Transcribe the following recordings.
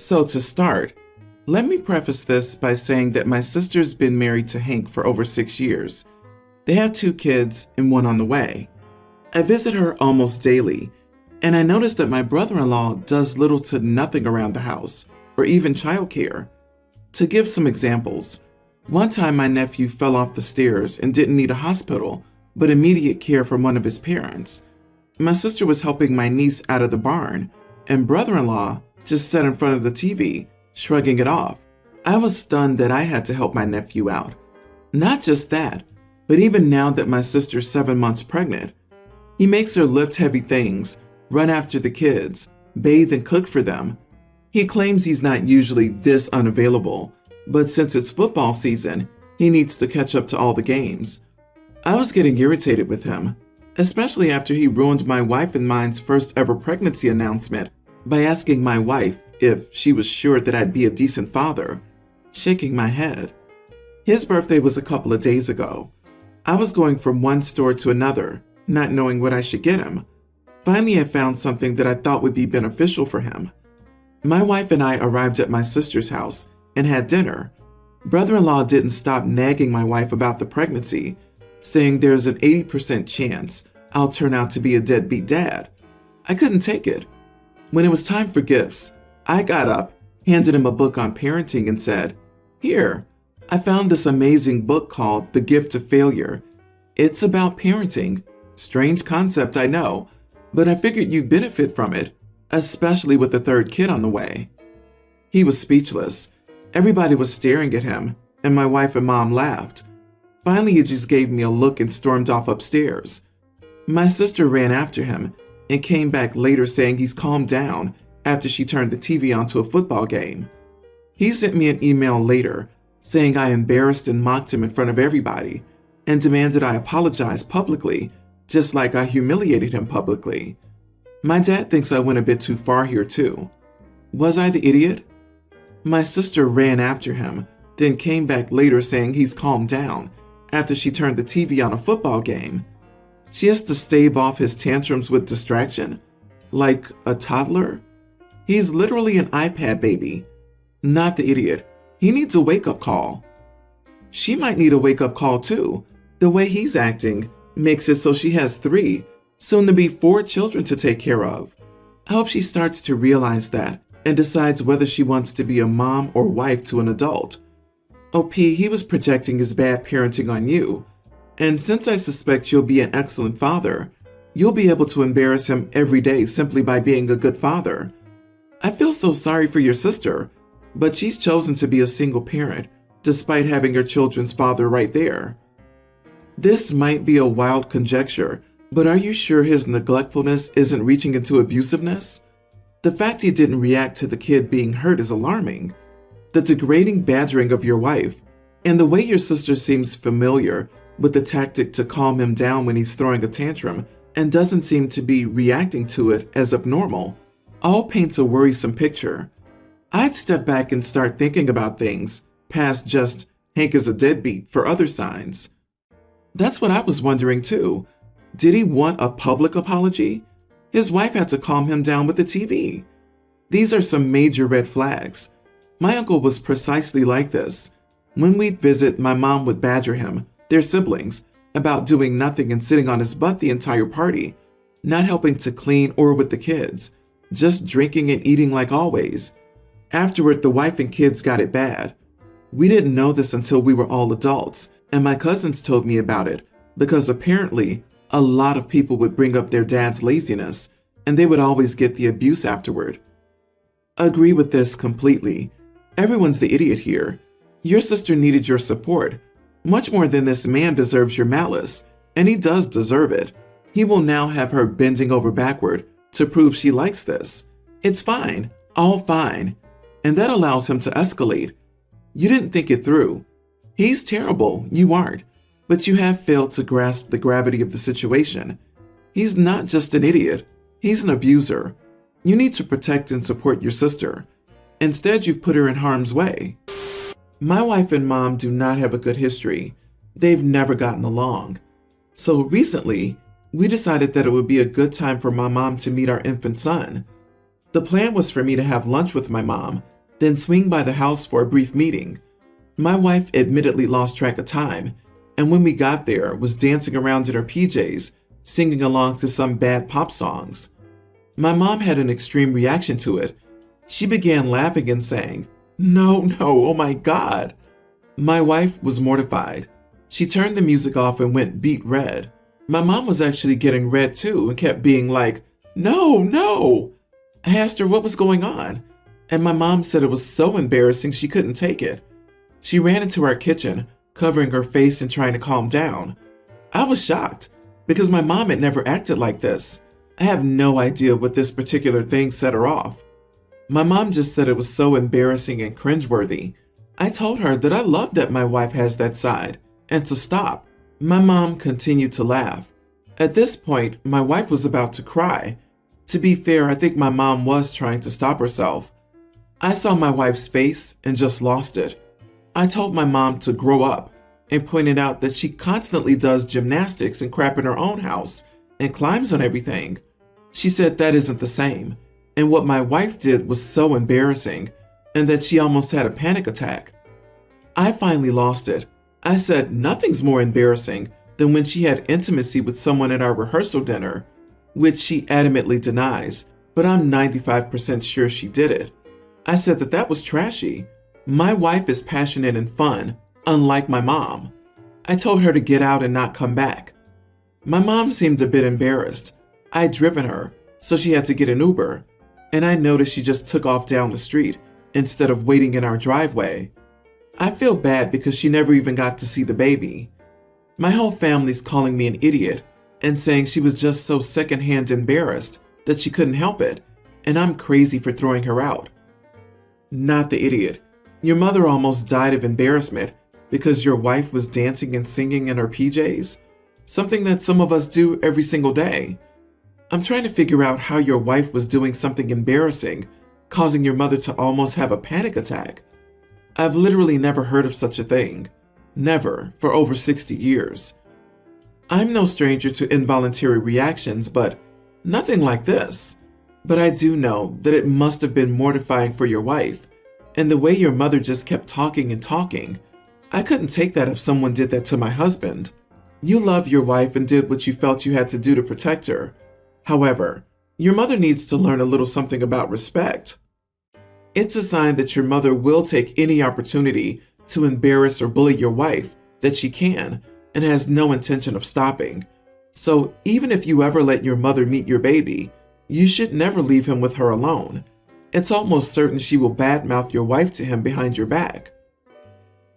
So to start, let me preface this by saying that my sister's been married to Hank for over 6 years. They have 2 kids and one on the way. I visit her almost daily, and I notice that my brother-in-law does little to nothing around the house, or even childcare. To give some examples, one time my nephew fell off the stairs and didn't need a hospital, but immediate care from one of his parents. My sister was helping my niece out of the barn, and brother-in-law just sat in front of the TV, shrugging it off. I was stunned that I had to help my nephew out. Not just that, but even now that my sister's 7 months pregnant, he makes her lift heavy things, run after the kids, bathe and cook for them. He claims he's not usually this unavailable, but since it's football season, he needs to catch up to all the games. I was getting irritated with him, especially after he ruined my wife and mine's first ever pregnancy announcement by asking my wife if she was sure that I'd be a decent father, shaking my head. His birthday was a couple of days ago. I was going from one store to another, not knowing what I should get him. Finally, I found something that I thought would be beneficial for him. My wife and I arrived at my sister's house and had dinner. Brother-in-law didn't stop nagging my wife about the pregnancy, saying there's an 80% chance I'll turn out to be a deadbeat dad. I couldn't take it. When it was time for gifts, I got up, handed him a book on parenting and said, "Here, I found this amazing book called The Gift of Failure. It's about parenting. Strange concept, I know, but I figured you'd benefit from it, especially with the 3rd kid on the way." He was speechless. Everybody was staring at him, and my wife and mom laughed. Finally, he just gave me a look and stormed off upstairs. My sister ran after him and came back later saying he's calmed down after she turned the TV on to a football game. He sent me an email later saying I embarrassed and mocked him in front of everybody and demanded I apologize publicly, just like I humiliated him publicly. My dad thinks I went a bit too far here too. Was I the idiot? My sister ran after him, then came back later saying he's calmed down after she turned the TV on a football game. She has to stave off his tantrums with distraction, like a toddler. He's literally an iPad baby. Not the idiot. He needs a wake-up call. She might need a wake-up call too. The way he's acting makes it so she has 3, soon to be 4 children to take care of. I hope she starts to realize that and decides whether she wants to be a mom or wife to an adult. OP, he was projecting his bad parenting on you. And since I suspect you'll be an excellent father, you'll be able to embarrass him every day simply by being a good father. I feel so sorry for your sister, but she's chosen to be a single parent despite having her children's father right there. This might be a wild conjecture, but are you sure his neglectfulness isn't reaching into abusiveness? The fact he didn't react to the kid being hurt is alarming. The degrading badgering of your wife, and the way your sister seems familiar with the tactic to calm him down when he's throwing a tantrum and doesn't seem to be reacting to it as abnormal, all paints a worrisome picture. I'd step back and start thinking about things past just Hank is a deadbeat for other signs. That's what I was wondering too. Did he want a public apology? His wife had to calm him down with the TV. These are some major red flags. My uncle was precisely like this. When we'd visit, my mom would badger him, their siblings, about doing nothing and sitting on his butt the entire party, not helping to clean or with the kids, just drinking and eating like always. Afterward, the wife and kids got it bad. We didn't know this until we were all adults, and my cousins told me about it, because apparently a lot of people would bring up their dad's laziness, and they would always get the abuse afterward. Agree with this completely. Everyone's the idiot here. Your sister needed your support. Much more than this man deserves your malice, and he does deserve it. He will now have her bending over backward to prove she likes this. It's fine, all fine, and that allows him to escalate. You didn't think it through. He's terrible, you aren't, but you have failed to grasp the gravity of the situation. He's not just an idiot, he's an abuser. You need to protect and support your sister. Instead, you've put her in harm's way. My wife and mom do not have a good history. They've never gotten along. So recently, we decided that it would be a good time for my mom to meet our infant son. The plan was for me to have lunch with my mom, then swing by the house for a brief meeting. My wife admittedly lost track of time, and when we got there, was dancing around in her PJs, singing along to some bad pop songs. My mom had an extreme reaction to it. She began laughing and saying, "No, no, oh my God." My wife was mortified. She turned the music off and went beet red. My mom was actually getting red too and kept being like, "No, no." I asked her what was going on, and my mom said it was so embarrassing she couldn't take it. She ran into our kitchen, covering her face and trying to calm down. I was shocked because my mom had never acted like this. I have no idea what this particular thing set her off. My mom just said it was so embarrassing and cringeworthy. I told her that I love that my wife has that side and to stop. My mom continued to laugh. At this point, my wife was about to cry. To be fair, I think my mom was trying to stop herself. I saw my wife's face and just lost it. I told my mom to grow up and pointed out that she constantly does gymnastics and crap in her own house and climbs on everything. She said that isn't the same, and what my wife did was so embarrassing, and that she almost had a panic attack. I finally lost it. I said nothing's more embarrassing than when she had intimacy with someone at our rehearsal dinner, which she adamantly denies, but I'm 95% sure she did it. I said that that was trashy. My wife is passionate and fun, unlike my mom. I told her to get out and not come back. My mom seemed a bit embarrassed. I'd driven her, so she had to get an Uber, and I noticed she just took off down the street instead of waiting in our driveway. I feel bad because she never even got to see the baby. My whole family's calling me an idiot and saying she was just so secondhand embarrassed that she couldn't help it, and I'm crazy for throwing her out. Not the idiot. Your mother almost died of embarrassment because your wife was dancing and singing in her PJs, something that some of us do every single day. I'm trying to figure out how your wife was doing something embarrassing, causing your mother to almost have a panic attack. I've literally never heard of such a thing. Never, for over 60 years. I'm no stranger to involuntary reactions, but nothing like this. But I do know that it must have been mortifying for your wife, and the way your mother just kept talking and talking. I couldn't take that if someone did that to my husband. You love your wife and did what you felt you had to do to protect her. However, your mother needs to learn a little something about respect. It's a sign that your mother will take any opportunity to embarrass or bully your wife that she can and has no intention of stopping. So even if you ever let your mother meet your baby, you should never leave him with her alone. It's almost certain she will badmouth your wife to him behind your back.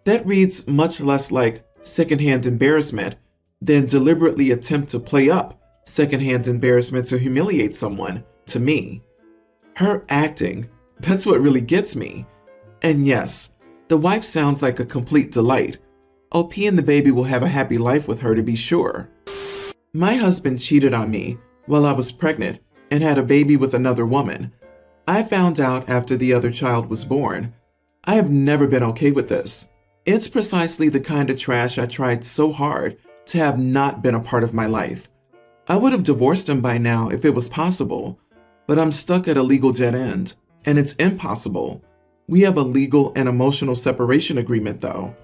That reads much less like secondhand embarrassment than deliberately attempt to play up secondhand embarrassment to humiliate someone, to me. Her acting, that's what really gets me. And yes, the wife sounds like a complete delight. OP and the baby will have a happy life with her, to be sure. My husband cheated on me while I was pregnant and had a baby with another woman. I found out after the other child was born. I have never been okay with this. It's precisely the kind of trash I tried so hard to have not been a part of my life. I would have divorced him by now if it was possible, but I'm stuck at a legal dead end, and it's impossible. We have a legal and emotional separation agreement though.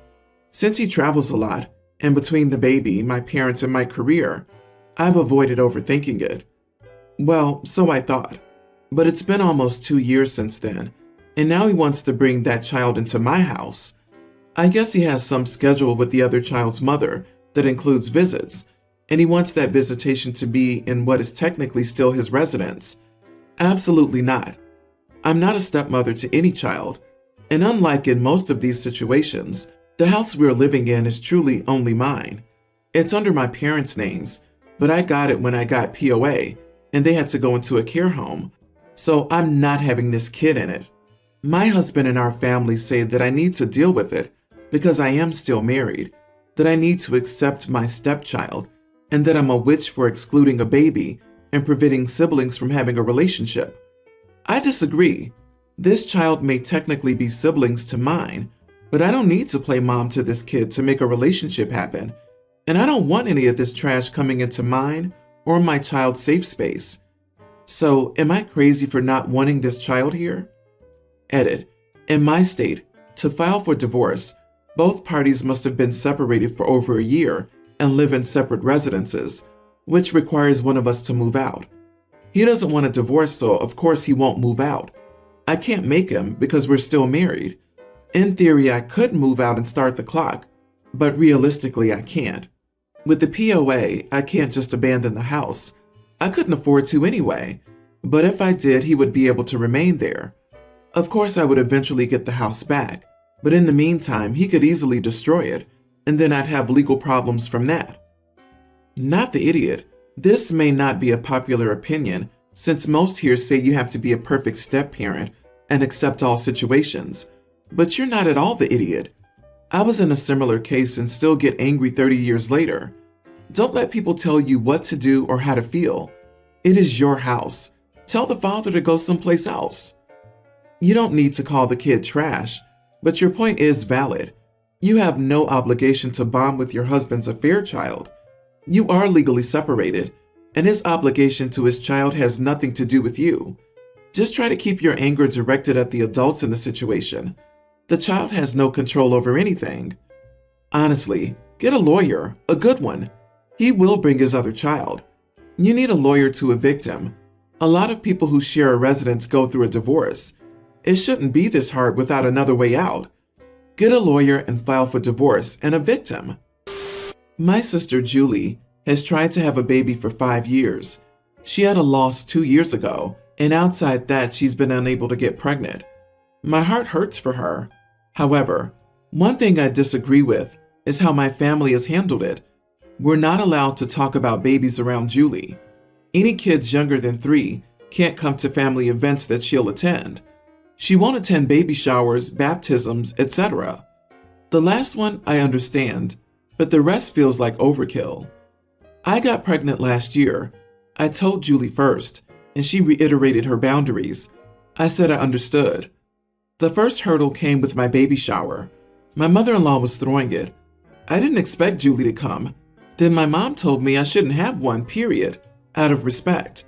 Since he travels a lot, and between the baby, my parents, and my career, I've avoided overthinking it. Well, so I thought. But it's been almost 2 years since then, and now he wants to bring that child into my house. I guess he has some schedule with the other child's mother that includes visits, and he wants that visitation to be in what is technically still his residence. Absolutely not. I'm not a stepmother to any child, and unlike in most of these situations, the house we're living in is truly only mine. It's under my parents' names, but I got it when I got POA, and they had to go into a care home, so I'm not having this kid in it. My husband and our family say that I need to deal with it because I am still married, that I need to accept my stepchild, and that I'm a witch for excluding a baby and preventing siblings from having a relationship. I disagree. This child may technically be siblings to mine, but I don't need to play mom to this kid to make a relationship happen, and I don't want any of this trash coming into mine or my child's safe space. So, am I crazy for not wanting this child here? Edit. In my state, to file for divorce, both parties must have been separated for over a year and live in separate residences, which requires one of us to move out. He doesn't want a divorce, so of course he won't move out. I can't make him because we're still married. In theory, I could move out and start the clock, but realistically, I can't. With the POA, I can't just abandon the house. I couldn't afford to anyway, but if I did, he would be able to remain there. Of course, I would eventually get the house back, but in the meantime, he could easily destroy it, and then I'd have legal problems from that. Not the idiot. This may not be a popular opinion, since most here say you have to be a perfect step-parent and accept all situations, but you're not at all the idiot. I was in a similar case and still get angry 30 years later. Don't let people tell you what to do or how to feel. It is your house. Tell the father to go someplace else. You don't need to call the kid trash, but your point is valid. You have no obligation to bond with your husband's affair child. You are legally separated, and his obligation to his child has nothing to do with you. Just try to keep your anger directed at the adults in the situation. The child has no control over anything. Honestly, get a lawyer, a good one. He will bring his other child. You need a lawyer to evict him. A lot of people who share a residence go through a divorce. It shouldn't be this hard without another way out. Get a lawyer and file for divorce and evict him. My sister Julie has tried to have a baby for 5 years. She had a loss 2 years ago, and outside that, she's been unable to get pregnant. My heart hurts for her. However, one thing I disagree with is how my family has handled it. We're not allowed to talk about babies around Julie. Any kids younger than 3 can't come to family events that she'll attend. She won't attend baby showers, baptisms, etc. The last one I understand, but the rest feels like overkill. I got pregnant last year. I told Julie first, and she reiterated her boundaries. I said I understood. The first hurdle came with my baby shower. My mother-in-law was throwing it. I didn't expect Julie to come. Then my mom told me I shouldn't have one, period, out of respect.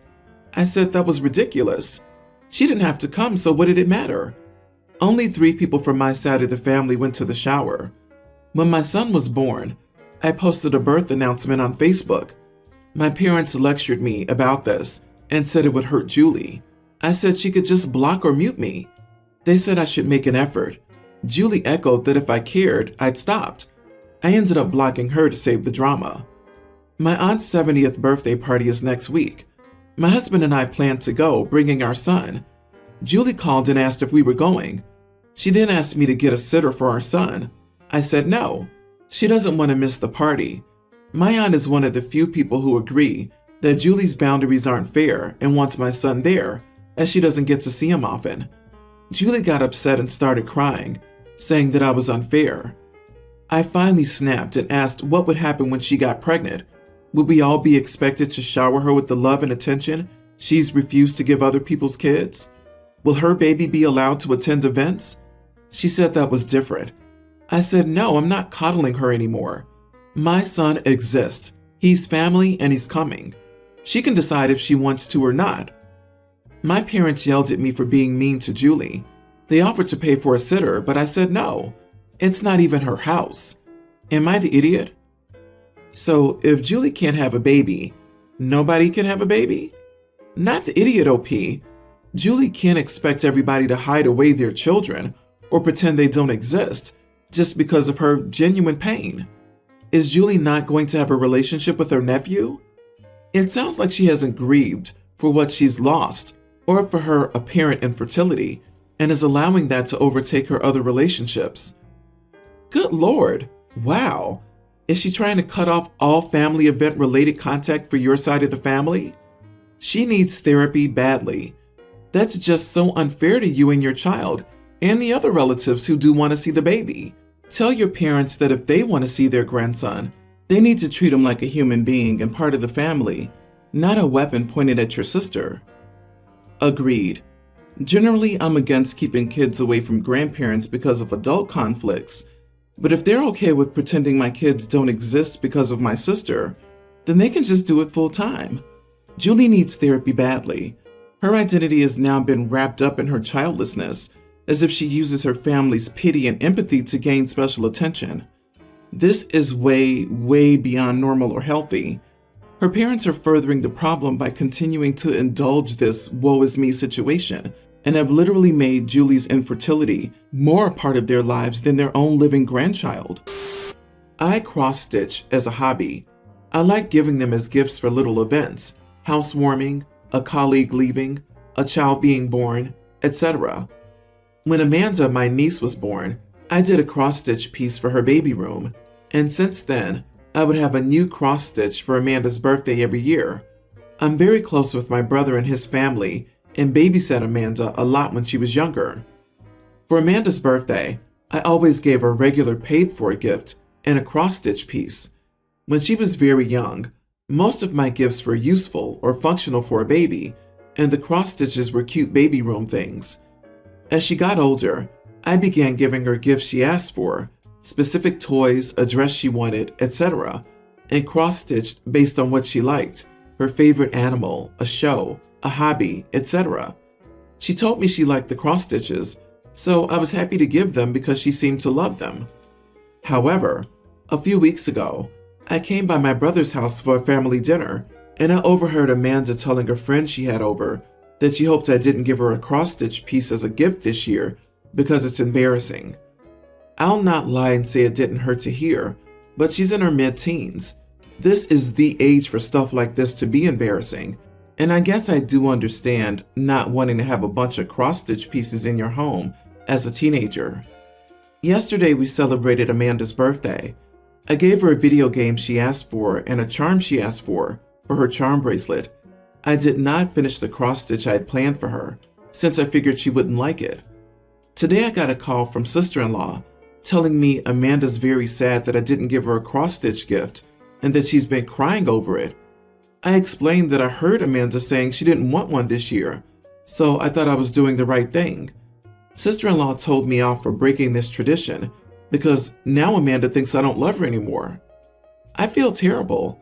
I said that was ridiculous. She didn't have to come, so what did it matter? Only 3 people from my side of the family went to the shower. When my son was born, I posted a birth announcement on Facebook. My parents lectured me about this and said it would hurt Julie. I said she could just block or mute me. They said I should make an effort. Julie echoed that if I cared, I'd stopped. I ended up blocking her to save the drama. My aunt's 70th birthday party is next week. My husband and I planned to go, bringing our son. Julie called and asked if we were going. She then asked me to get a sitter for our son. I said no. She doesn't want to miss the party. My aunt is one of the few people who agree that Julie's boundaries aren't fair and wants my son there, as she doesn't get to see him often. Julie got upset and started crying, saying that I was unfair. I finally snapped and asked what would happen when she got pregnant. Would we all be expected to shower her with the love and attention she's refused to give other people's kids? Will her baby be allowed to attend events? She said that was different. I said, no, I'm not coddling her anymore. My son exists. He's family and he's coming. She can decide if she wants to or not. My parents yelled at me for being mean to Julie. They offered to pay for a sitter, but I said no. It's not even her house. Am I the idiot? So if Julie can't have a baby, nobody can have a baby? Not the idiot, OP. Julie can't expect everybody to hide away their children or pretend they don't exist just because of her genuine pain. Is Julie not going to have a relationship with her nephew? It sounds like she hasn't grieved for what she's lost or for her apparent infertility and is allowing that to overtake her other relationships. Good Lord, wow. Is she trying to cut off all family event-related contact for your side of the family? She needs therapy badly. That's just so unfair to you and your child and the other relatives who do want to see the baby. Tell your parents that if they want to see their grandson, they need to treat him like a human being and part of the family, not a weapon pointed at your sister. Agreed. Generally, I'm against keeping kids away from grandparents because of adult conflicts, but if they're okay with pretending my kids don't exist because of my sister, then they can just do it full time. Julie needs therapy badly. Her identity has now been wrapped up in her childlessness, as if she uses her family's pity and empathy to gain special attention. This is way, way beyond normal or healthy. Her parents are furthering the problem by continuing to indulge this woe is me situation, and have literally made Julie's infertility more a part of their lives than their own living grandchild. I cross-stitch as a hobby. I like giving them as gifts for little events, housewarming, a colleague leaving, a child being born, etc. When Amanda, my niece, was born, I did a cross-stitch piece for her baby room, and since then, I would have a new cross-stitch for Amanda's birthday every year. I'm very close with my brother and his family, and babysat Amanda a lot when she was younger. For Amanda's birthday, I always gave her a regular paid-for gift and a cross-stitch piece. When she was very young, most of my gifts were useful or functional for a baby, and the cross-stitches were cute baby room things. As she got older, I began giving her gifts she asked for, specific toys, a dress she wanted, etc., and cross-stitched based on what she liked, her favorite animal, a show, a hobby, etc. She told me she liked the cross-stitches, so I was happy to give them because she seemed to love them. However, a few weeks ago, I came by my brother's house for a family dinner, and I overheard Amanda telling a friend she had over that she hoped I didn't give her a cross-stitch piece as a gift this year because it's embarrassing. I'll not lie and say it didn't hurt to hear, but she's in her mid-teens. This is the age for stuff like this to be embarrassing, and I guess I do understand not wanting to have a bunch of cross-stitch pieces in your home as a teenager. Yesterday we celebrated Amanda's birthday. I gave her a video game she asked for and a charm she asked for her charm bracelet. I did not finish the cross-stitch I had planned for her, since I figured she wouldn't like it. Today I got a call from sister-in-law telling me Amanda's very sad that I didn't give her a cross-stitch gift and that she's been crying over it. I explained that I heard Amanda saying she didn't want one this year, so I thought I was doing the right thing. Sister-in-law told me off for breaking this tradition because now Amanda thinks I don't love her anymore. I feel terrible.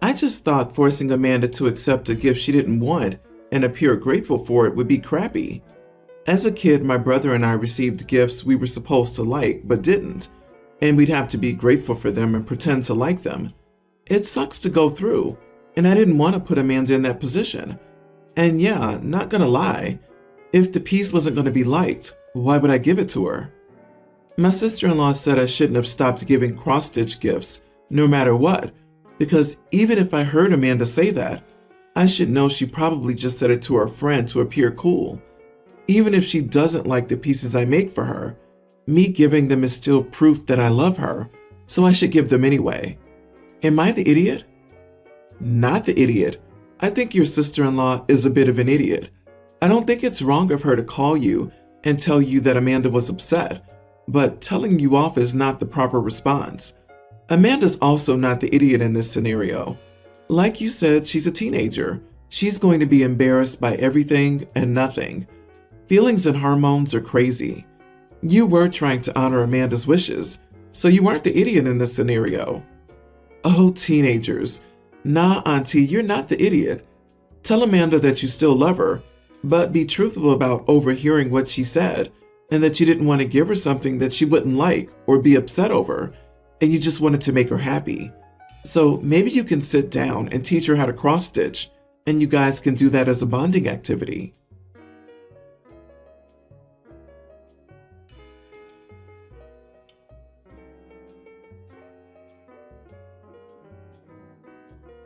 I just thought forcing Amanda to accept a gift she didn't want and appear grateful for it would be crappy. As a kid, my brother and I received gifts we were supposed to like but didn't, and we'd have to be grateful for them and pretend to like them. It sucks to go through, and I didn't want to put Amanda in that position. And yeah, not gonna lie, if the piece wasn't gonna be liked, why would I give it to her? My sister-in-law said I shouldn't have stopped giving cross-stitch gifts, no matter what, because even if I heard Amanda say that, I should know she probably just said it to her friend to appear cool. Even if she doesn't like the pieces I make for her, me giving them is still proof that I love her, so I should give them anyway. Am I the idiot? Not the idiot. I think your sister-in-law is a bit of an idiot. I don't think it's wrong of her to call you and tell you that Amanda was upset, but telling you off is not the proper response. Amanda's also not the idiot in this scenario. Like you said, she's a teenager. She's going to be embarrassed by everything and nothing. Feelings and hormones are crazy. You were trying to honor Amanda's wishes, so you weren't the idiot in this scenario. Oh, teenagers. Nah, Auntie, you're not the idiot. Tell Amanda that you still love her, but be truthful about overhearing what she said, and that you didn't want to give her something that she wouldn't like or be upset over, and you just wanted to make her happy. So maybe you can sit down and teach her how to cross-stitch, and you guys can do that as a bonding activity.